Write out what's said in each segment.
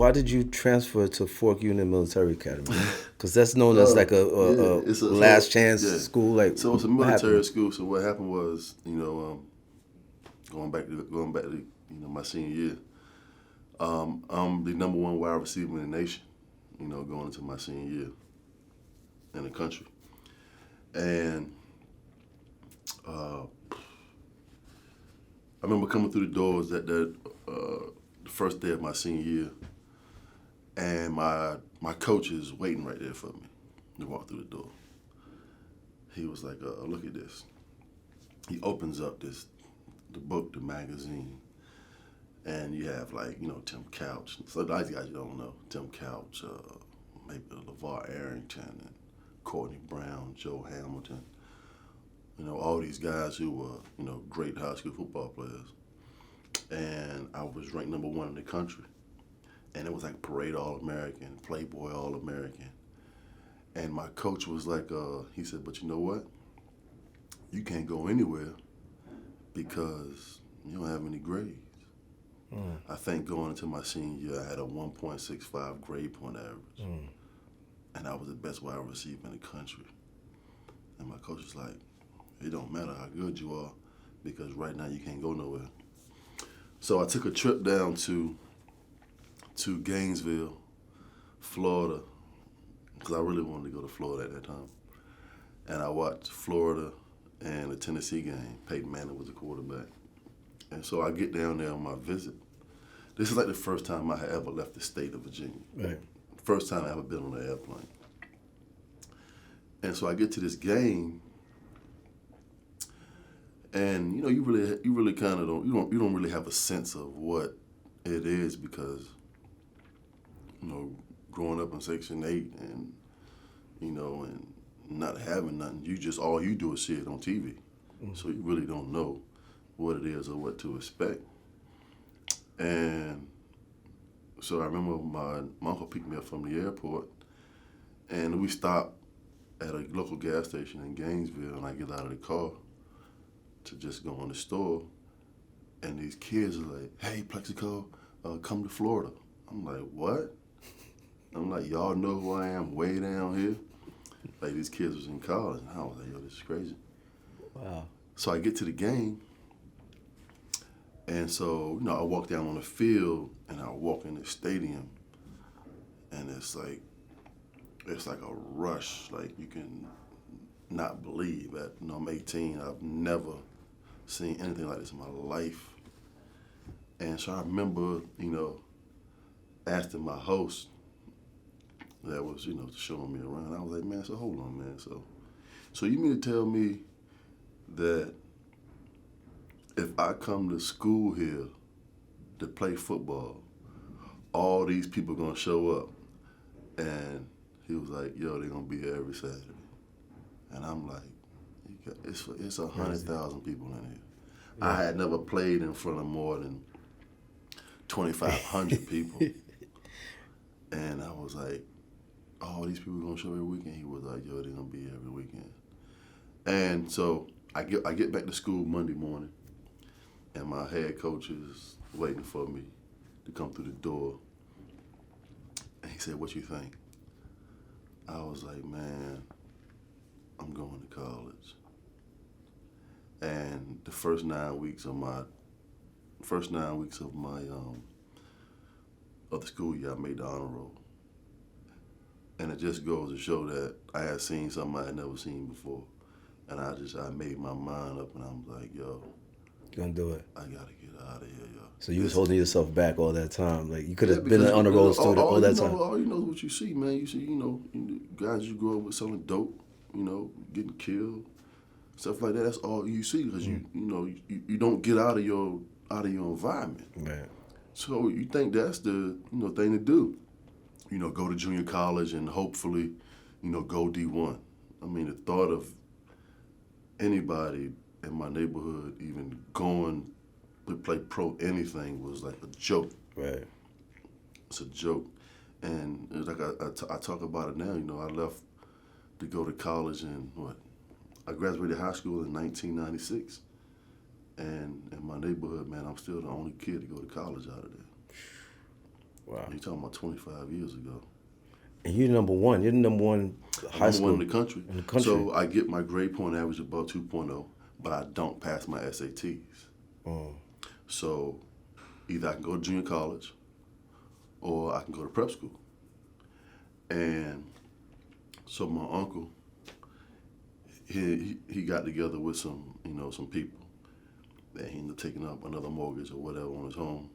why did you transfer to Fork Union Military Academy? Because that's known as like a last chance school. Like, so it's a military school. So what happened was, going back to my senior year, I'm the number one wide receiver in the nation. Going into my senior year in the country, and I remember coming through the doors the first day of my senior year, and my coach is waiting right there for me to walk through the door. He was like, look at this. He opens up the book, the magazine, and you have Tim Couch. So these guys you don't know, Tim Couch, maybe LeVar Arrington, and Courtney Brown, Joe Hamilton. All these guys who were, great high school football players. And I was ranked number one in the country. And it was like Parade All-American, Playboy All-American. And my coach was like, he said, but you know what? You can't go anywhere because you don't have any grades. I think going into my senior year, I had a 1.65 grade point average. And I was the best wide receiver in the country. And my coach was like, it don't matter how good you are because right now you can't go nowhere. So I took a trip down to Gainesville, Florida, because I really wanted to go to Florida at that time. And I watched Florida and the Tennessee game. Peyton Manning was the quarterback. And so I get down there on my visit. This is like the first time I had ever left the state of Virginia. Right. First time I ever been on an airplane. And so I get to this game, and you really kind of don't really have a sense of what it is because growing up in Section 8 and and not having nothing, all you do is see it on TV. So you really don't know what it is or what to expect. And so I remember my uncle picked me up from the airport, and we stopped at a local gas station in Gainesville, and I get out of the car to just go in the store, and these kids are like, hey, Plaxico, come to Florida. I'm like, what? I'm like, y'all know who I am way down here? Like, these kids was in college, and I was like, yo, this is crazy. Wow. So I get to the game, and so, I walk down on the field, and I walk in the stadium, and it's like a rush, like you can not believe that, I'm 18, I've never seen anything like this in my life. And so I remember, asking my host that was, showing me around. I was like, man, so hold on, man. So you mean to tell me that if I come to school here to play football, all these people gonna show up? And he was like, yo, they're gonna be here every Saturday. And I'm like, it's 100,000 people in here. Yeah. I had never played in front of more than 2,500 people. And I was like, oh, these people gonna show every weekend? He was like, yo, they're gonna be here every weekend. And so I get back to school Monday morning, and my head coach is waiting for me to come through the door. And he said, what you think? I was like, man, I'm going to college. And the first 9 weeks of my of the school year, I made the honor roll. And it just goes to show that I had seen something I had never seen before. And I made my mind up, and I'm like, yo, you're gonna do it. I gotta get out of here, yo. So you was holding yourself back all that time. Like, you could have been an honor roll student all that time. All you know is what you see, man. You see, guys you grow up with selling dope, getting killed, stuff like that. That's all you see because you don't get out of your environment. Right. So you think that's the thing to do. Go to junior college and hopefully, go D1. I mean, the thought of anybody in my neighborhood even going to play pro anything was like a joke. Right. It's a joke. And it's like I talk about it now, I left to go to college in I graduated high school in 1996. And in my neighborhood, man, I'm still the only kid to go to college out of there. Wow. You're talking about 25 years ago. And you're number one. You're the number one high school. Number one in the country. In the country. So I get my grade point average about 2.0, but I don't pass my SATs. So either I can go to junior college or I can go to prep school. And so my uncle, he got together with some people, and he ended up taking up another mortgage or whatever on his home,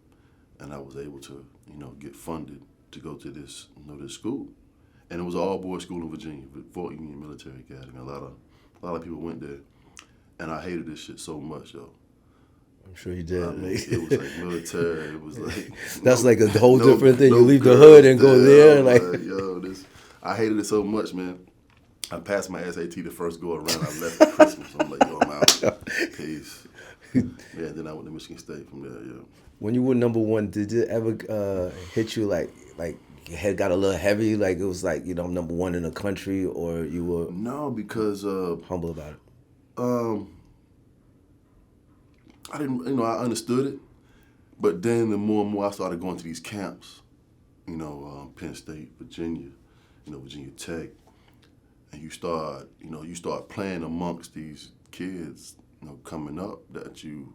and I was able to, get funded to go to this, this school. And it was an all-boys school in Virginia, Fort Union Military Academy. A lot of people went there, and I hated this shit so much, yo. I'm sure you did. I mean, it was like military. It was like that's like a whole different thing. You leave the hood and go there, like yo, I hated it so much, man. I passed my SAT the first go around. I left for Christmas. I'm like, yo, I'm out. Peace. Yeah, then I went to Michigan State from there. Yeah. When you were number one, did it ever hit you like your head got a little heavy? Like it was like I'm number one in the country, or you were no, because humble about it. I didn't, I understood it, but then the more and more I started going to these camps, Penn State, Virginia, Virginia Tech, and you start playing amongst these kids, coming up that you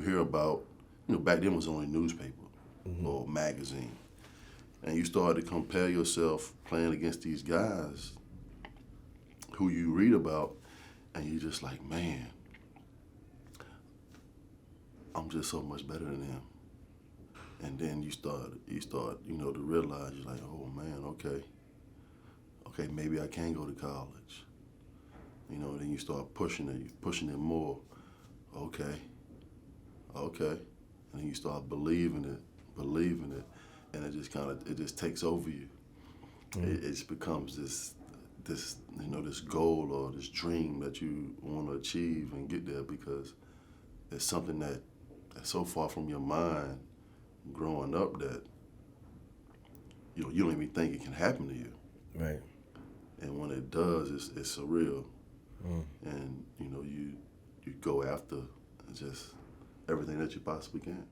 hear about. Back then it was only newspaper or magazine, and you start to compare yourself playing against these guys who you read about, and you're just like, man, I'm just so much better than him. And then you start, to realize, you're like, oh man, okay, maybe I can go to college. Then you start pushing it more. Okay. And then you start believing it, and it just takes over you. It just becomes this goal or this dream that you want to achieve and get there, because it's something that's so far from your mind growing up that you don't even think it can happen to you. Right. And when it does, it's surreal. And you go after just everything that you possibly can.